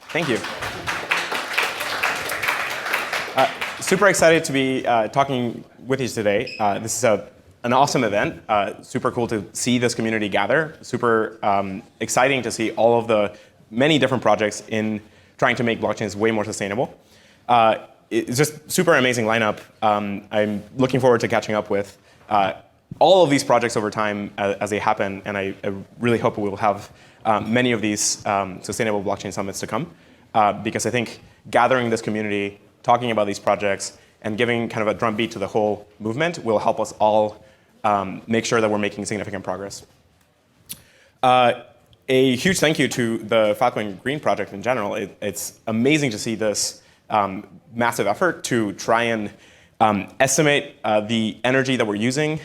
Thank you. Super excited to be talking with you today. This is an awesome event. Super cool to see this community gather. Super exciting to see all of the many different projects in trying to make blockchains way more sustainable. It's just super amazing lineup. I'm looking forward to catching up with all of these projects over time as they happen, and I really hope we will have many of these sustainable blockchain summits to come, because I think gathering this community, talking about these projects, and giving kind of a drumbeat to the whole movement will help us all make sure that we're making significant progress. A huge thank you to the Filecoin Green project in general. It's amazing to see this massive effort to try and estimate the energy that we're using,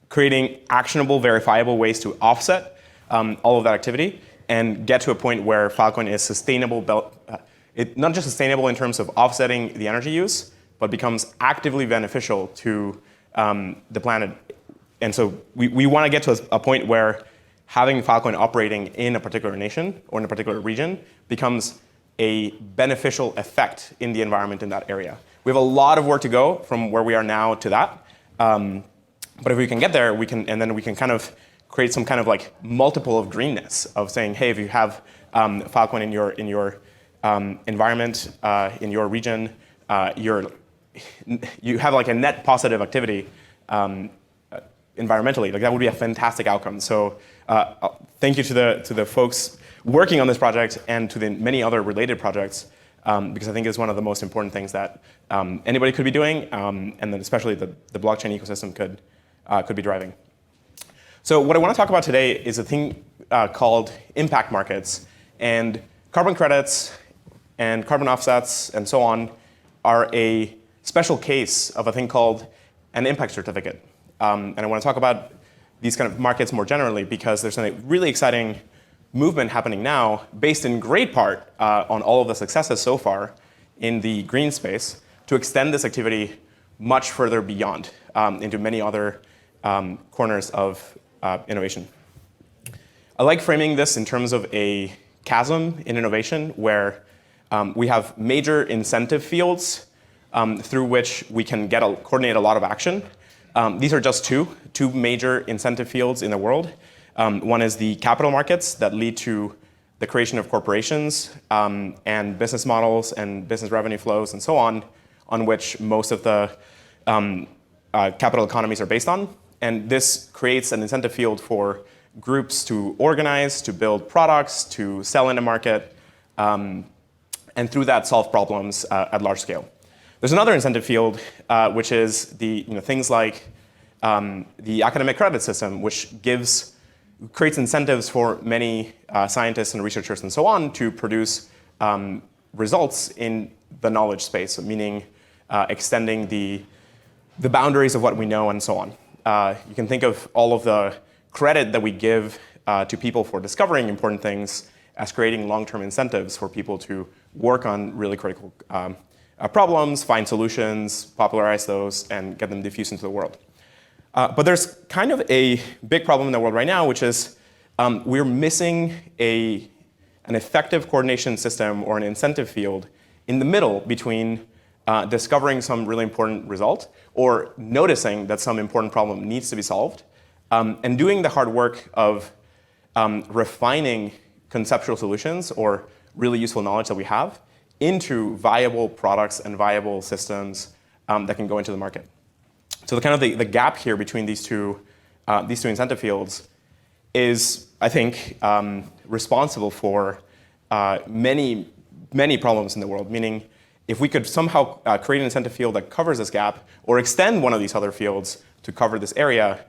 creating actionable, verifiable ways to offset all of that activity, and get to a point where Filecoin is sustainable, not just sustainable in terms of offsetting the energy use, but becomes actively beneficial to the planet. And so we want to get to a point where having Filecoin operating in a particular nation or in a particular region becomes a beneficial effect in the environment in that area. We have a lot of work to go from where we are now to that. But if we can get there, then we can kind of create some kind of like multiple of greenness of saying, hey, if you have Filecoin in your environment, in your region, you have like a net positive activity environmentally. Like that would be a fantastic outcome. So thank you to the folks working on this project and to the many other related projects, because I think it's one of the most important things that anybody could be doing, and then especially the blockchain ecosystem could be driving. So what I want to talk about today is a thing called impact markets. And carbon credits and carbon offsets and so on are a special case of a thing called an impact certificate. And I want to talk about these kind of markets more generally because there's a really exciting movement happening now based in great part on all of the successes so far in the green space to extend this activity much further beyond into many other corners of innovation. I like framing this in terms of a chasm in innovation where we have major incentive fields through which we can coordinate a lot of action. These are just two major incentive fields in the world. One is the capital markets that lead to the creation of corporations and business models and business revenue flows and so on which most of the capital economies are based on. And this creates an incentive field for groups to organize, to build products, to sell in a market, and through that solve problems at large scale. There's another incentive field, which is things like the academic credit system, which creates incentives for many scientists and researchers and so on to produce results in the knowledge space, meaning extending the boundaries of what we know and so on. You can think of all of the credit that we give to people for discovering important things as creating long-term incentives for people to work on really critical problems, find solutions, popularize those, and get them diffused into the world. But there's kind of a big problem in the world right now, which is we're missing an effective coordination system or an incentive field in the middle between discovering some really important result or noticing that some important problem needs to be solved and doing the hard work of refining conceptual solutions or really useful knowledge that we have into viable products and viable systems that can go into the market. So the gap here between these two incentive fields is, I think, responsible for many problems in the world. Meaning, if we could somehow create an incentive field that covers this gap, or extend one of these other fields to cover this area,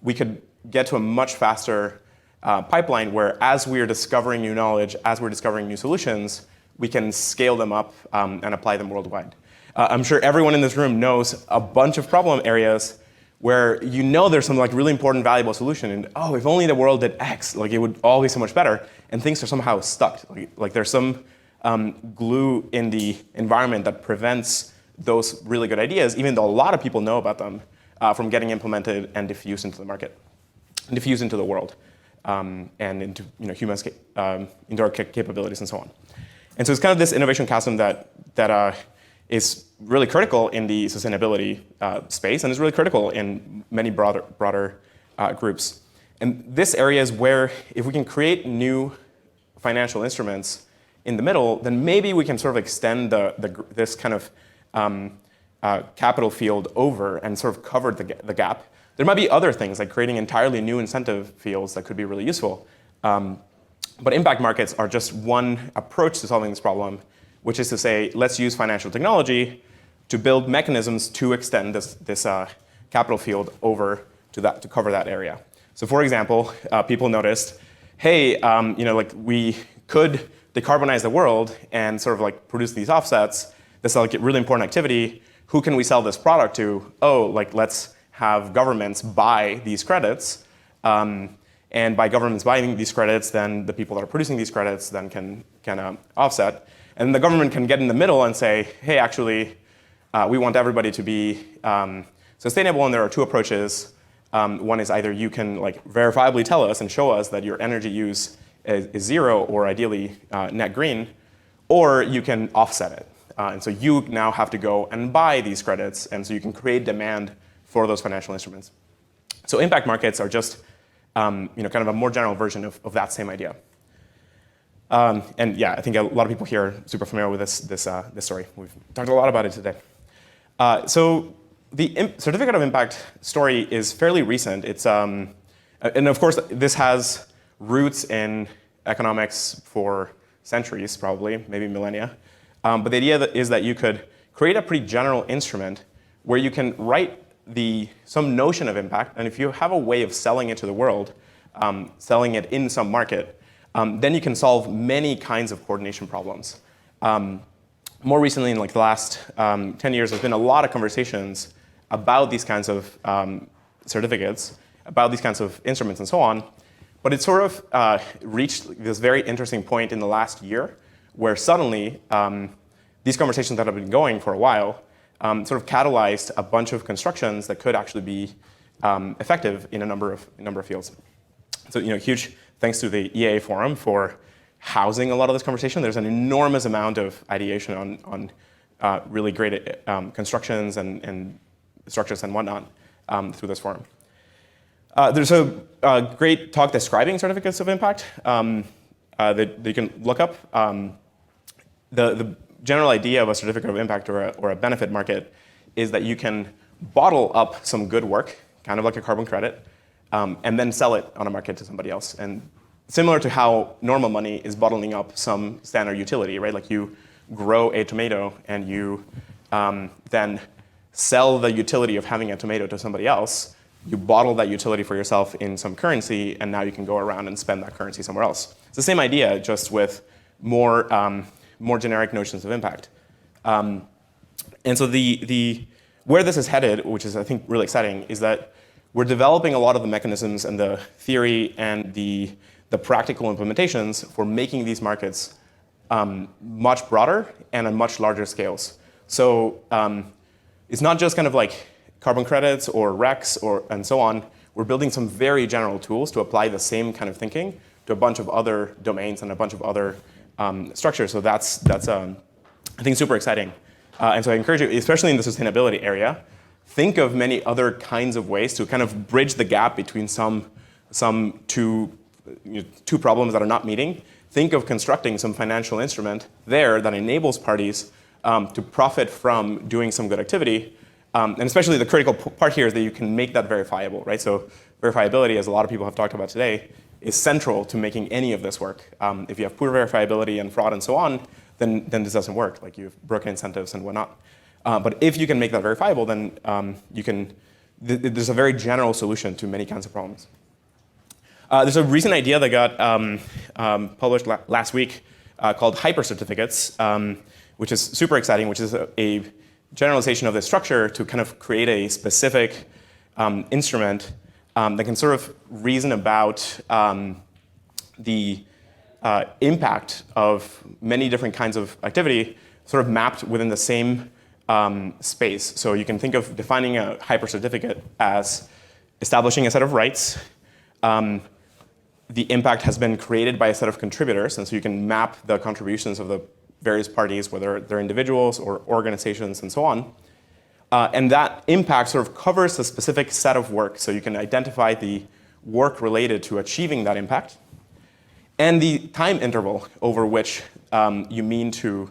we could get to a much faster pipeline where, as we are discovering new knowledge, as we're discovering new solutions, we can scale them up and apply them worldwide. I'm sure everyone in this room knows a bunch of problem areas where there's some like really important, valuable solution, and if only the world did X, like it would all be so much better, and things are somehow stuck. Like there's some glue in the environment that prevents those really good ideas, even though a lot of people know about them, from getting implemented and diffused into the market, diffused into the world. and into humans, into our capabilities and so on. And so it's kind of this innovation chasm that is really critical in the sustainability space and is really critical in many broader groups. And this area is where if we can create new financial instruments in the middle, then maybe we can sort of extend this kind of capital field over and sort of cover the gap. There might be other things like creating entirely new incentive fields that could be really useful. But impact markets are just one approach to solving this problem, which is to say, let's use financial technology to build mechanisms to extend this capital field over to cover that area. So for example, people noticed, hey, we could decarbonize the world and sort of like produce these offsets. This is like a really important activity. Who can we sell this product to? Oh, let's have governments buy these credits. And by governments buying these credits, then the people that are producing these credits then can offset. And the government can get in the middle and say, hey, actually, we want everybody to be sustainable, and there are two approaches. One is either you can verifiably tell us and show us that your energy use is zero or ideally net green, or you can offset it. And so you now have to go and buy these credits, and so you can create demand for those financial instruments. So impact markets are just kind of a more general version of that same idea. And yeah, I think a lot of people here are super familiar with this story. We've talked a lot about it today. So the certificate of impact story is fairly recent. It's and of course this has roots in economics for centuries, probably, maybe millennia. But the idea is that you could create a pretty general instrument where you can write some notion of impact, and if you have a way of selling it to the world, selling it in some market, then you can solve many kinds of coordination problems. More recently, in the last 10 years, there's been a lot of conversations about these kinds of certificates, about these kinds of instruments and so on. But it sort of reached this very interesting point in the last year where suddenly these conversations that have been going for a while sort of catalyzed a bunch of constructions that could actually be effective in a number of fields. So huge thanks to the EAA forum for housing a lot of this conversation. There's an enormous amount of ideation on really great constructions and structures and whatnot through this forum. There's a great talk describing certificates of impact that you can look up. The general idea of a certificate of impact or a benefit market is that you can bottle up some good work, kind of like a carbon credit, and then sell it on a market to somebody else. And similar to how normal money is bottling up some standard utility, right? Like you grow a tomato and you then sell the utility of having a tomato to somebody else. You bottle that utility for yourself in some currency, and now you can go around and spend that currency somewhere else. It's the same idea, just with more generic notions of impact. And so where this is headed, which is I think really exciting, is that we're developing a lot of the mechanisms and the theory and the practical implementations for making these markets much broader and on much larger scales. So it's not just kind of like carbon credits or RECs and so on. We're building some very general tools to apply the same kind of thinking to a bunch of other domains and a bunch of other structures. So that's I think super exciting. And so I encourage you, especially in the sustainability area, think of many other kinds of ways to kind of bridge the gap between some two problems that are not meeting. Think of constructing some financial instrument there that enables parties to profit from doing some good activity. And especially the critical part here is that you can make that verifiable, right? So verifiability, as a lot of people have talked about today, is central to making any of this work. If you have poor verifiability and fraud and so on, then this doesn't work. Like you have broken incentives and whatnot. But if you can make that verifiable, then there's a very general solution to many kinds of problems. There's a recent idea that got published last week called hyper certificates, which is super exciting, which is a generalization of the structure to kind of create a specific instrument that can sort of reason about the impact of many different kinds of activity sort of mapped within the same space. So you can think of defining a hyper certificate as establishing a set of rights the impact has been created by a set of contributors, and so you can map the contributions of the various parties, whether they're individuals or organizations and so on. And that impact sort of covers a specific set of work, so you can identify the work related to achieving that impact, and the time interval over which you mean to,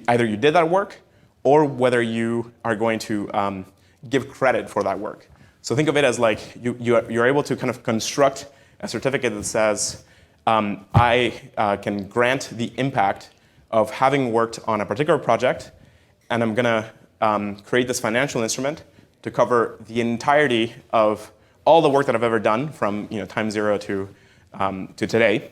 either you did that work, or whether you are going to give credit for that work. So think of it as like you're able to kind of construct a certificate that says, I can grant the impact of having worked on a particular project, and I'm going to create this financial instrument to cover the entirety of all the work that I've ever done from time zero to today.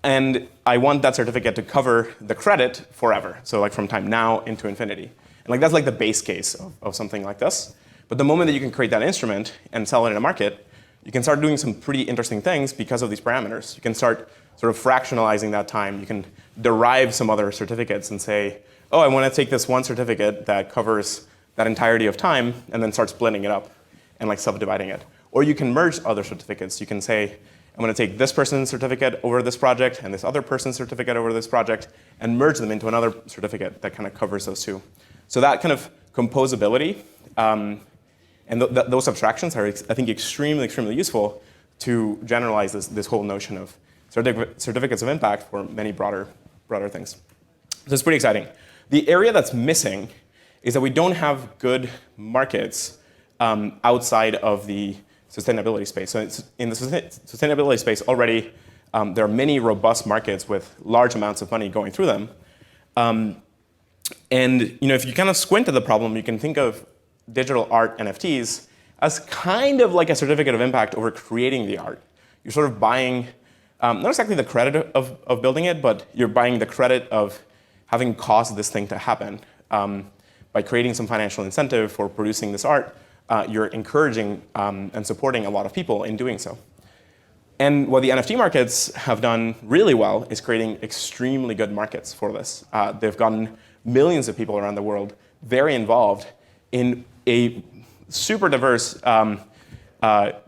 And I want that certificate to cover the credit forever, so like from time now into infinity. And like that's like the base case of something like this. But the moment that you can create that instrument and sell it in a market, you can start doing some pretty interesting things because of these parameters. You can start sort of fractionalizing that time. You can derive some other certificates and say, oh, I want to take this one certificate that covers that entirety of time and then start splitting it up and like subdividing it. Or you can merge other certificates. You can say, I'm going to take this person's certificate over this project and this other person's certificate over this project and merge them into another certificate that kind of covers those two. So that kind of composability and those abstractions are, I think, extremely, extremely useful to generalize this whole notion of certificates of impact for many broader things. So it's pretty exciting. The area that's missing is that we don't have good markets outside of the sustainability space. So in the sustainability space already, there are many robust markets with large amounts of money going through them. And if you kind of squint at the problem, you can think of digital art NFTs as kind of like a certificate of impact over creating the art. You're sort of buying, not exactly the credit of building it, but you're buying the credit of having caused this thing to happen. By creating some financial incentive for producing this art, you're encouraging and supporting a lot of people in doing so. And what the NFT markets have done really well is creating extremely good markets for this. They've gotten millions of people around the world very involved in a super diverse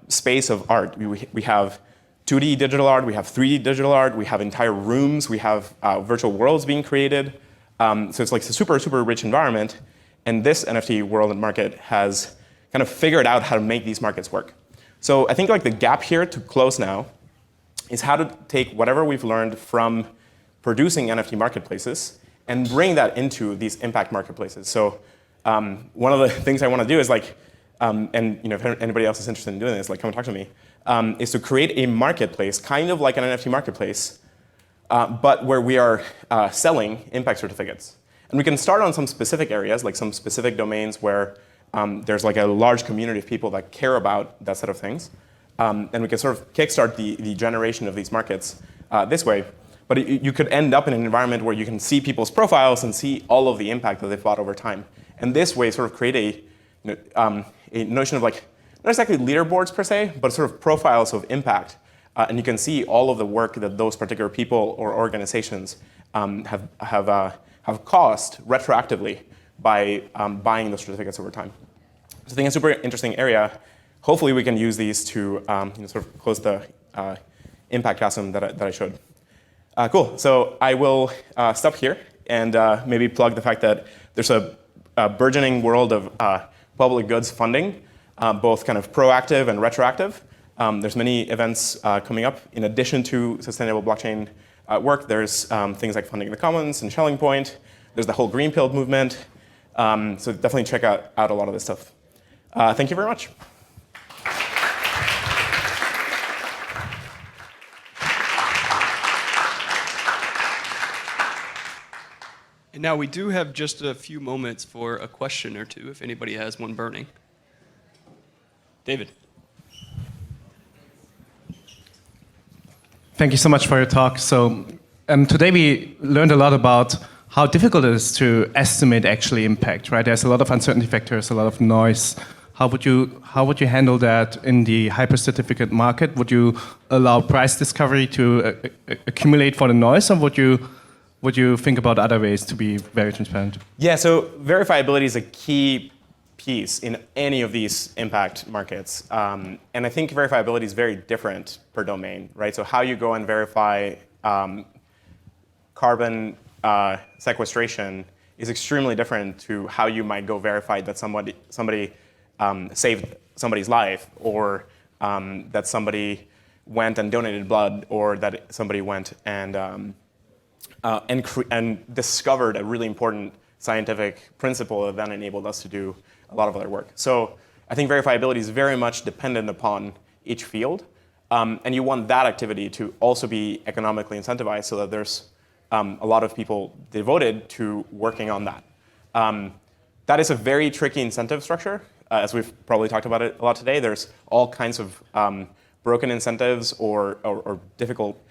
space of art. We have 2D digital art, we have 3D digital art, we have entire rooms, we have virtual worlds being created. So it's like a super, super rich environment. And this NFT world and market has kind of figured out how to make these markets work. So I think like the gap here to close now is how to take whatever we've learned from producing NFT marketplaces and bring that into these impact marketplaces. So one of the things I want to do is like, and if anybody else is interested in doing this, like come and talk to me, is to create a marketplace, kind of like an NFT marketplace, but where we are selling impact certificates. And we can start on some specific areas, like some specific domains where there's like a large community of people that care about that set of things. And we can sort of kickstart the generation of these markets this way. But you could end up in an environment where you can see people's profiles and see all of the impact that they've bought over time. And this way sort of create a notion of like, not exactly leaderboards per se, but sort of profiles of impact. And you can see all of the work that those particular people or organizations have cost retroactively by buying those certificates over time. So I think it's a super interesting area. Hopefully we can use these to sort of close the impact chasm that I showed. Cool, so I will stop here and maybe plug the fact that there's a burgeoning world of public goods funding, both kind of proactive and retroactive. There's many events coming up. In addition to sustainable blockchain work, there's things like Funding the Commons and Shelling Point. There's the whole Green Pill movement. So definitely check out a lot of this stuff. Thank you very much. And now we do have just a few moments for a question or two, if anybody has one burning. David. Thank you so much for your talk. So today we learned a lot about how difficult it is to estimate actually impact, right? There's a lot of uncertainty factors, a lot of noise. How would you handle that in the hyper certificate market? Would you allow price discovery to accumulate for the noise, or would you think about other ways to be very transparent? Yeah, so verifiability is a key piece in any of these impact markets. And I think verifiability is very different per domain, right? So how you go and verify carbon sequestration is extremely different to how you might go verify that somebody saved somebody's life, or that somebody went and donated blood, or that somebody went and discovered a really important scientific principle that then enabled us to do a lot of other work. So I think verifiability is very much dependent upon each field. And you want that activity to also be economically incentivized so that there's a lot of people devoted to working on that. That is a very tricky incentive structure. As we've probably talked about it a lot today, there's all kinds of broken incentives or difficult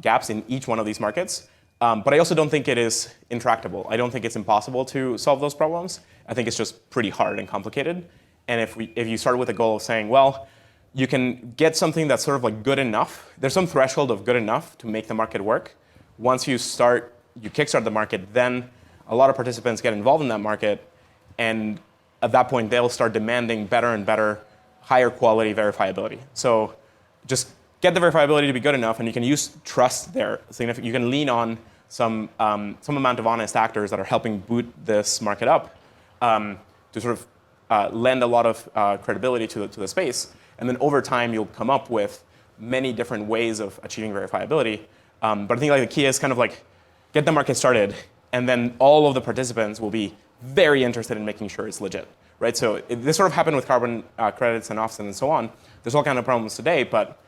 gaps in each one of these markets. But I also don't think it is intractable. I don't think it's impossible to solve those problems. I think it's just pretty hard and complicated. And if you start with a goal of saying, well, you can get something that's sort of like good enough, there's some threshold of good enough to make the market work. Once you kickstart the market, then a lot of participants get involved in that market. And at that point, they'll start demanding better and better, higher quality verifiability. So just get the verifiability to be good enough, and you can use trust there. You can lean on some amount of honest actors that are helping boot this market up to sort of lend a lot of credibility to the space. And then over time, you'll come up with many different ways of achieving verifiability. But I think like the key is kind of like get the market started, and then all of the participants will be very interested in making sure it's legit, right? So this sort of happened with carbon credits and offsets and so on. There's all kinds of problems today, but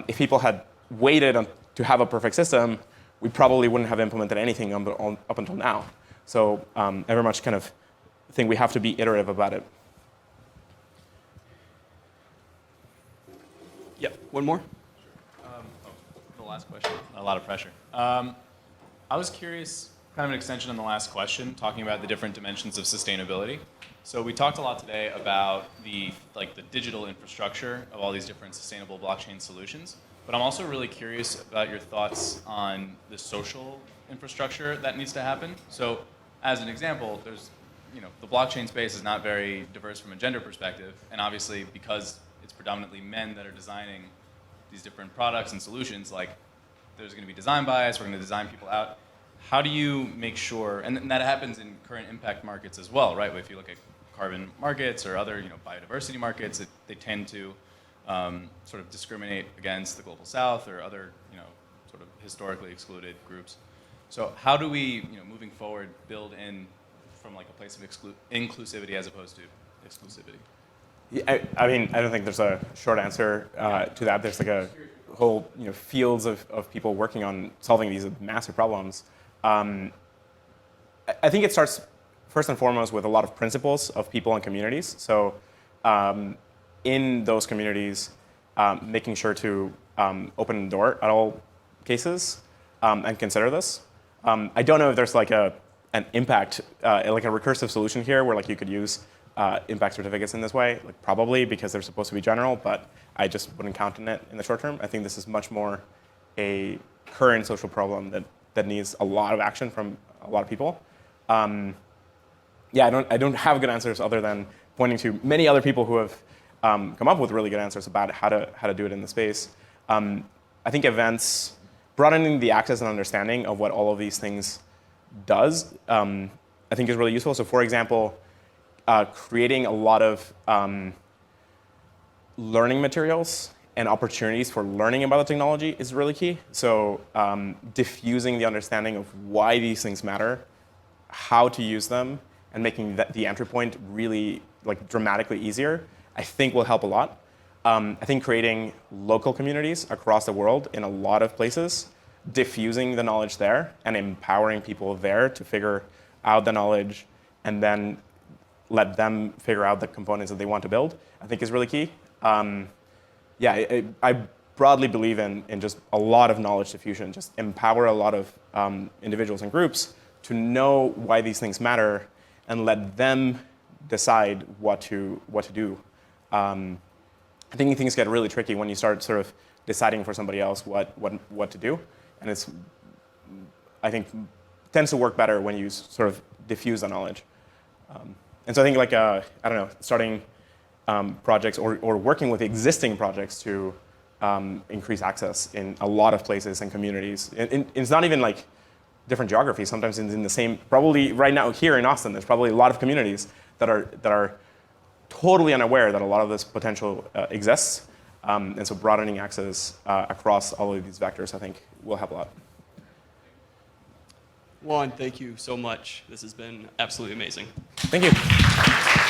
if people had waited to have a perfect system, we probably wouldn't have implemented anything up until now. So I very much kind of think we have to be iterative about it. Yeah, one more. The last question, a lot of pressure. I was curious, kind of an extension on the last question, talking about the different dimensions of sustainability. So we talked a lot today about the digital infrastructure of all these different sustainable blockchain solutions, but I'm also really curious about your thoughts on the social infrastructure that needs to happen. So as an example, the blockchain space is not very diverse from a gender perspective, and obviously because it's predominantly men that are designing these different products and solutions, like there's going to be design bias, we're going to design people out. How do you make sure, and that happens in current impact markets as well, right? If you look at carbon markets or other biodiversity markets, they tend to sort of discriminate against the global south or other sort of historically excluded groups. So how do we, moving forward, build in from like a place of inclusivity as opposed to exclusivity? Yeah, I mean, I don't think there's a short answer to that. There's like a whole fields of people working on solving these massive problems. I think it starts first and foremost with a lot of principles of people and communities. So in those communities, making sure to open the door at all cases and consider this. I don't know if there's like an impact, like a recursive solution here where like you could use impact certificates in this way, like probably because they're supposed to be general, but I just wouldn't count on it in the short term. I think this is much more a current social problem that needs a lot of action from a lot of people. Yeah, I don't have good answers other than pointing to many other people who have come up with really good answers about how to do it in the space. I think events, broadening the access and understanding of what all of these things does, I think is really useful. So for example, creating a lot of learning materials and opportunities for learning about the technology is really key. So diffusing the understanding of why these things matter, how to use them, and making the entry point really like dramatically easier, I think will help a lot. I think creating local communities across the world in a lot of places, diffusing the knowledge there and empowering people there to figure out the knowledge and then let them figure out the components that they want to build, I think is really key. Yeah, I broadly believe in just a lot of knowledge diffusion, just empower a lot of individuals and groups to know why these things matter and let them decide what to do. I think things get really tricky when you start sort of deciding for somebody else what to do, and it's, I think, tends to work better when you sort of diffuse the knowledge. And so I think like, I don't know, starting projects or working with existing projects to increase access in a lot of places and communities. It's not even like different geographies. Sometimes it's in the same, probably right now here in Austin, there's probably a lot of communities that are totally unaware that a lot of this potential exists. And so broadening access across all of these vectors, I think, will help a lot. Juan, thank you so much. This has been absolutely amazing. Thank you.